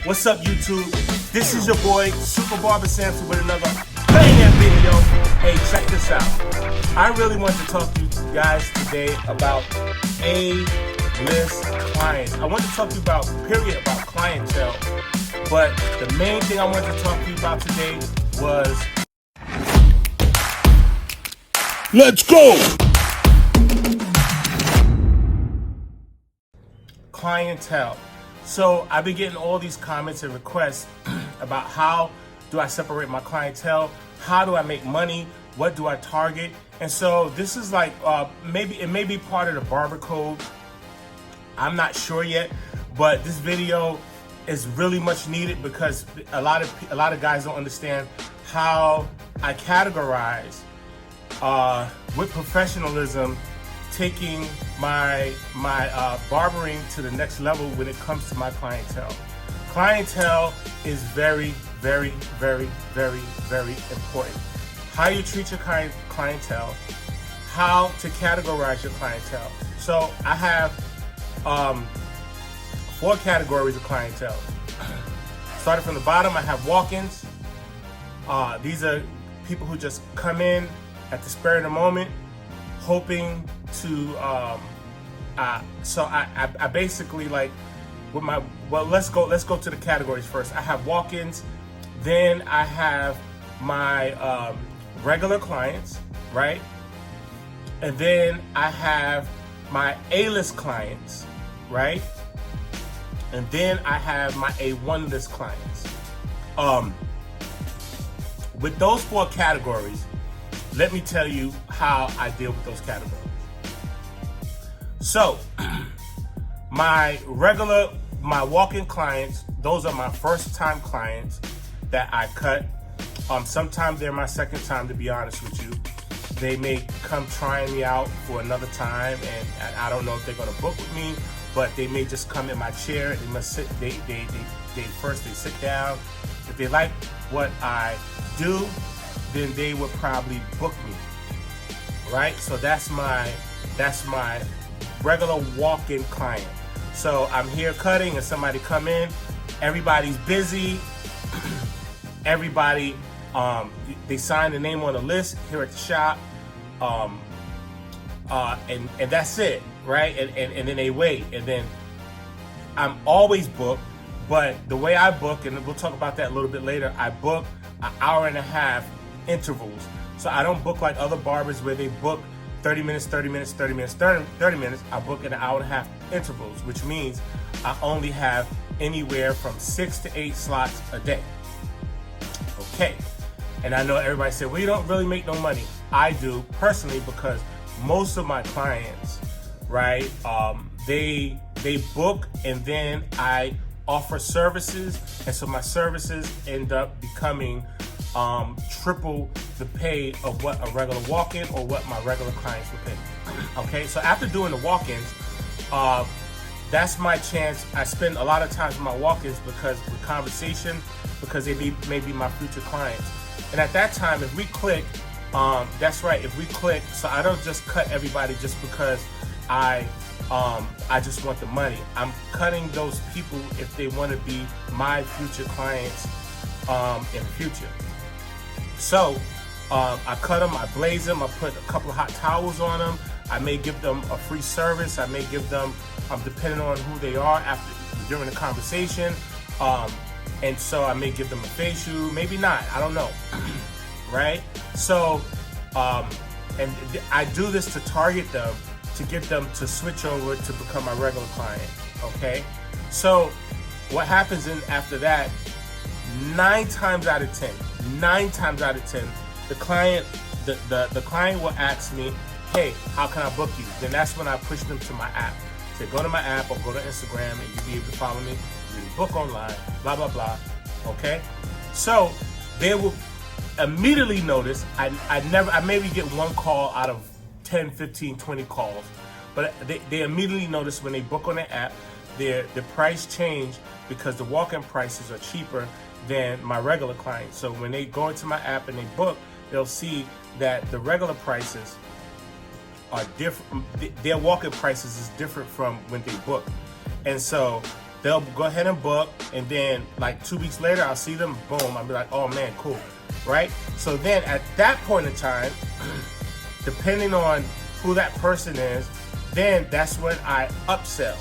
What's up, YouTube? This is your boy, Super Barber Samson, with another banging video. Hey, check this out. I really want to talk to you guys today about A-list clients. I want to talk to you about clientele. But the main thing I want to talk to you about today was... Let's go! Clientele. So I've been getting all these comments and requests about how do I separate my clientele, how do I make money, what do I target, and so this is like maybe it may be part of the barber code. I'm not sure yet, but this video is really much needed because a lot of guys don't understand how I categorize with professionalism, taking my barbering to the next level when it comes to my clientele. Clientele is very, very, very, very, very important. How you treat your clientele, how to categorize your clientele. So I have 4 categories of clientele. Starting from the bottom, I have walk-ins. These are people who just come in at the spur of the moment, hoping to so I basically, like, with my, well, let's go to the categories first. I have walk-ins, then I have my regular clients, right? And then I have my A-list clients, right? And then I have my A1 list clients. With those 4 categories, let me tell you how I deal with those categories. So, my walk-in clients, those are my first-time clients that I cut. Sometimes they're my second time, to be honest with you. They may come trying me out for another time, and I don't know if they're gonna book with me, but they may just come in my chair. They must sit. They first sit down. If they like what I do, then they would probably book me, right? So that's my regular walk-in client. So I'm here cutting and somebody come in, everybody's busy, everybody, they sign the name on the list here at the shop, and that's it, right? And then they wait, and then I'm always booked, but the way I book, and we'll talk about that a little bit later, I book an hour and a half intervals. So I don't book like other barbers where they book 30 minutes, 30 minutes, 30 minutes, 30 minutes. I book in an hour and a half intervals, which means I only have anywhere from 6 to 8 slots a day. Okay. And I know everybody said, well, you don't really make no money. I do personally, because most of my clients, right, they book and then I offer services, and so my services end up becoming triple the pay of what a regular walk-in or what my regular clients would pay. Okay, so after doing the walk-ins, that's my chance. I spend a lot of time with my walk-ins because with conversation, because they may be my future clients. And at that time, if we click, that's right, if we click, so I don't just cut everybody just because I just want the money. I'm cutting those people if they want to be my future clients in the future. So I cut them, I blaze them, I put a couple of hot towels on them. I may give them a free service. I may give them, depending on who they are during the conversation. And so I may give them a facial, maybe not, I don't know, right? So, and I do this to target them, to get them to switch over to become my regular client, okay? So what happens after that, 9 times out of 10, the client will ask me, hey, how can I book you? Then that's when I push them to my app. Say, go to my app or go to Instagram and you'll be able to follow me. You can book online, blah, blah, blah, okay? So they will immediately notice, I maybe get 1 call out of 10, 15, 20 calls, but they immediately notice when they book on the app, the price change because the walk-in prices are cheaper than my regular clients. So when they go into my app and they book, they'll see that the regular prices are different. Their walk-in prices is different from when they book. And so they'll go ahead and book, and then like 2 weeks later, I'll see them, boom, I'll be like, oh man, cool, right? So then at that point in time, depending on who that person is, then that's when I upsell.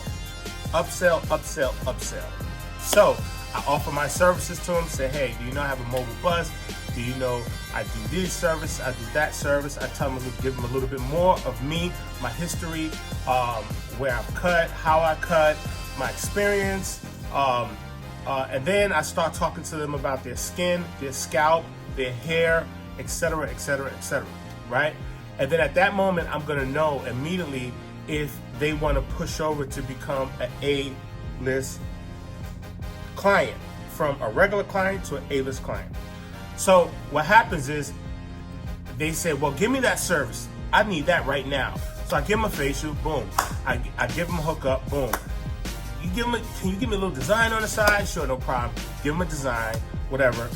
So I offer my services to them, say, hey, do you know I have a mobile bus? Do you know I do this service, I do that service? I tell them, give them a little bit more of me, my history, where I've cut, how I cut, my experience, and then I start talking to them about their skin, their scalp, their hair, etc., etc., etc., right? And then at that moment, I'm gonna know immediately if they want to push over to become an A-list client, from a regular client to an A-list client. So what happens is they say, well, give me that service. I need that right now. So I give them a facial, boom. I give them a hookup, boom. Can you give me a little design on the side? Sure, no problem. Give them a design, whatever.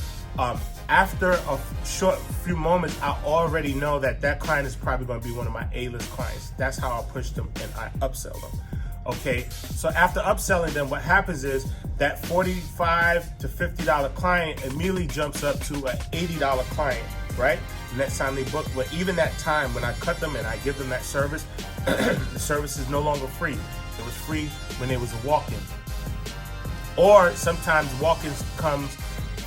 After a short few moments, I already know that that client is probably going to be one of my A-list clients. That's how I push them and I upsell them. Okay, so after upselling them, what happens is that $45 to $50 client immediately jumps up to an $80 client, right? Next time they book, but even that time when I cut them and I give them that service, the service is no longer free. It was free when it was a walk-in. Or sometimes walk-ins comes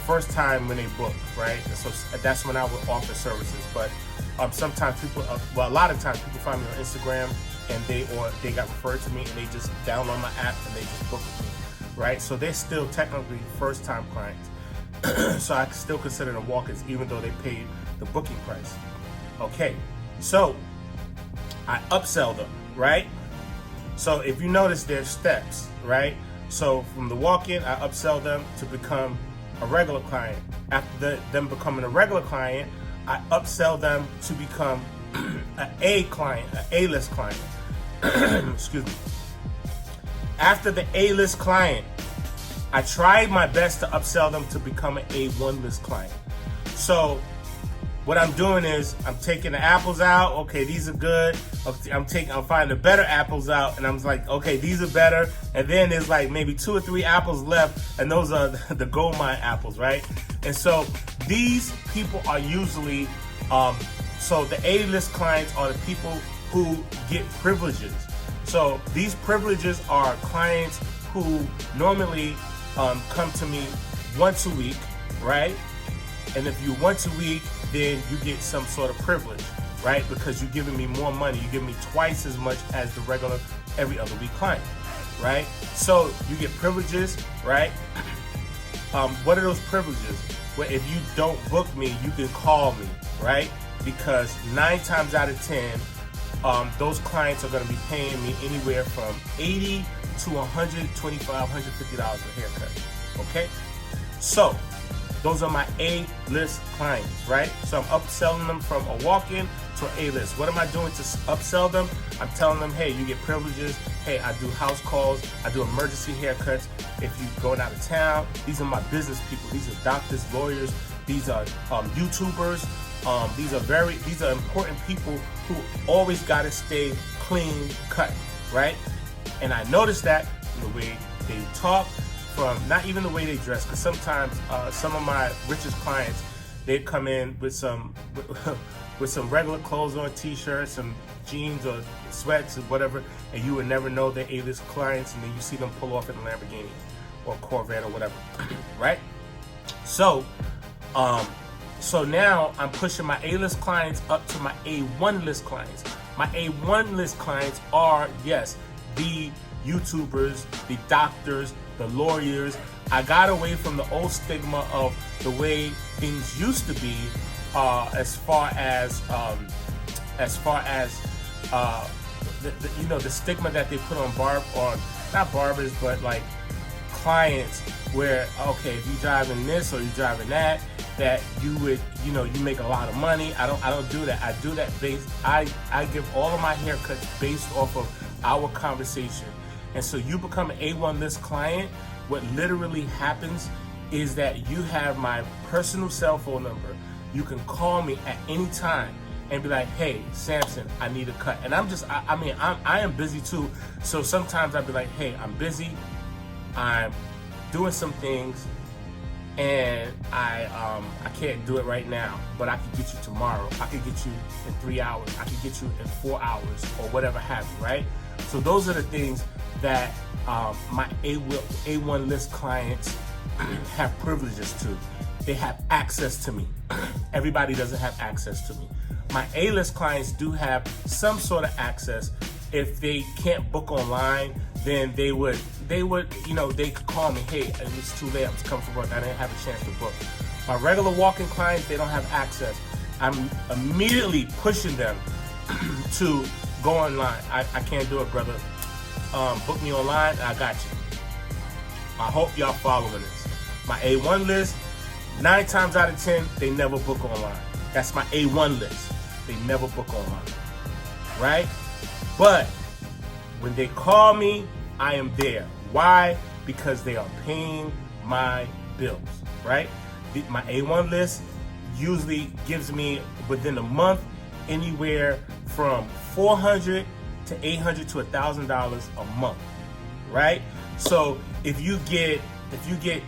first time when they book, right? So that's when I would offer services. But sometimes people, well, a lot of times people find me on Instagram and they got referred to me and they just download my app and they just book with me, right? So they're still technically first time clients. So I still consider them walk-ins even though they paid the booking price. Okay, so I upsell them, right? So if you notice, there's steps, right? So from the walk-in, I upsell them to become a regular client. After them becoming a regular client, I upsell them to become an A client, an A-list client. Excuse me. After the A-list client, I tried my best to upsell them to become an A1 list client. So what I'm doing is I'm taking the apples out. Okay, these are good. I'm finding the better apples out, and I'm like, okay, these are better. And then there's like maybe 2 or 3 apples left, and those are the gold mine apples, right? And so these people are usually, so the A-list clients are the people who get privileges. So these privileges are clients who normally come to me once a week, right? And if you once a week, then you get some sort of privilege, right? Because you're giving me more money. You give me twice as much as the regular every other week client, right? So you get privileges, right? What are those privileges? Well, if you don't book me, you can call me, right? Because 9 times out of 10, those clients are going to be paying me anywhere from $80 to $125, $150 a haircut, okay? So those are my A-list clients, right? So I'm upselling them from a walk-in to an A-list. What am I doing to upsell them? I'm telling them, hey, you get privileges. Hey, I do house calls. I do emergency haircuts. If you're going out of town, these are my business people. These are doctors, lawyers. These are YouTubers. These are important people who always got to stay clean cut, right? And I noticed that in the way they talk, from not even the way they dress, because sometimes some of my richest clients, they come in with some regular clothes on, t-shirts, some jeans or sweats or whatever, and you would never know they're A-list clients, and then you see them pull off in a Lamborghini or Corvette or whatever, right? So now I'm pushing my A-list clients up to my A1 list clients. My A1 list clients are, yes, the YouTubers, the doctors, the lawyers. I got away from the old stigma of the way things used to be, as far as the stigma that they put on not barbers, but like clients, where okay, if you driving this or you driving that you would, you make a lot of money. I don't do that. I do that I give all of my haircuts based off of our conversation. And so you become an A1 list client. What literally happens is that you have my personal cell phone number. You can call me at any time and be like, hey, Samson, I need a cut. And I am busy too. So sometimes I'll be like, hey, I'm busy. I'm doing some things and I can't do it right now, but I can get you tomorrow. I can get you in 3 hours. I can get you in 4 hours or whatever have you, right? So those are the things that my A1 list clients have privileges to. They have access to me. Everybody doesn't have access to me. My A-list clients do have some sort of access. If they can't book online, then they would, you know, they could call me, hey, it's too late, I'm coming from work, I didn't have a chance to book. My regular walk-in clients, they don't have access. I'm immediately pushing them to go online. I can't do it, brother. Book me online, I got you. I hope y'all following this. My A1 list, 9 times out of 10, they never book online. That's my A1 list. They never book online, right? But when they call me, I am there. Why? Because they are paying my bills, right? My A1 list usually gives me, within a month, anywhere from $400 to $800 to $1,000 a month, right? So if you get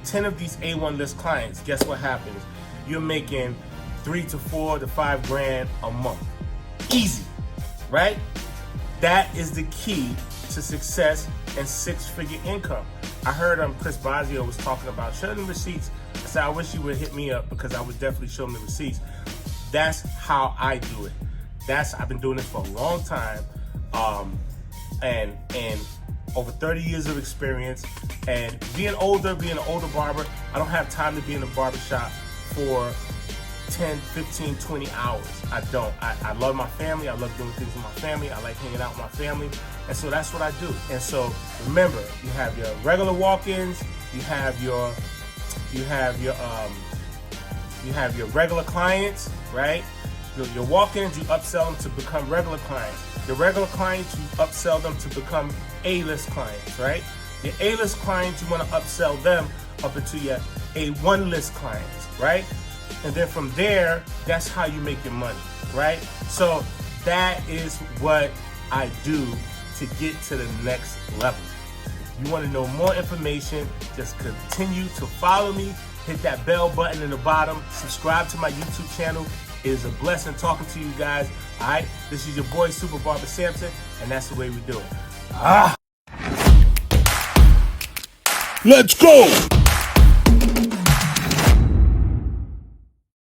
10 of these A1 list clients, guess what happens? You're making $3 to $4 to $5 grand a month. Easy, right? That is the key to success and 6-figure income. I heard Chris Bossio was talking about showing the receipts. I said, I wish you would hit me up because I would definitely show them the receipts. That's how I do it. I've been doing this for a long time, and over 30 years of experience. And being an older barber, I don't have time to be in the barbershop for 10, 15, 20 hours. I don't. I love my family. I love doing things with my family. I like hanging out with my family. And so that's what I do. And so remember, you have your regular walk-ins, you have your regular clients, right? Your walk-ins, you upsell them to become regular clients. Your regular clients, you upsell them to become A-list clients, right? Your A-list clients, you want to upsell them up into your A1 list clients, right? And then from there, that's how you make your money, right? So that is what I do to get to the next level. If you want to know more information, just continue to follow me. Hit that bell button in the bottom. Subscribe to my YouTube channel. It is a blessing talking to you guys. All right, this is your boy Super Barber Samson, and that's the way we do it. Let's go!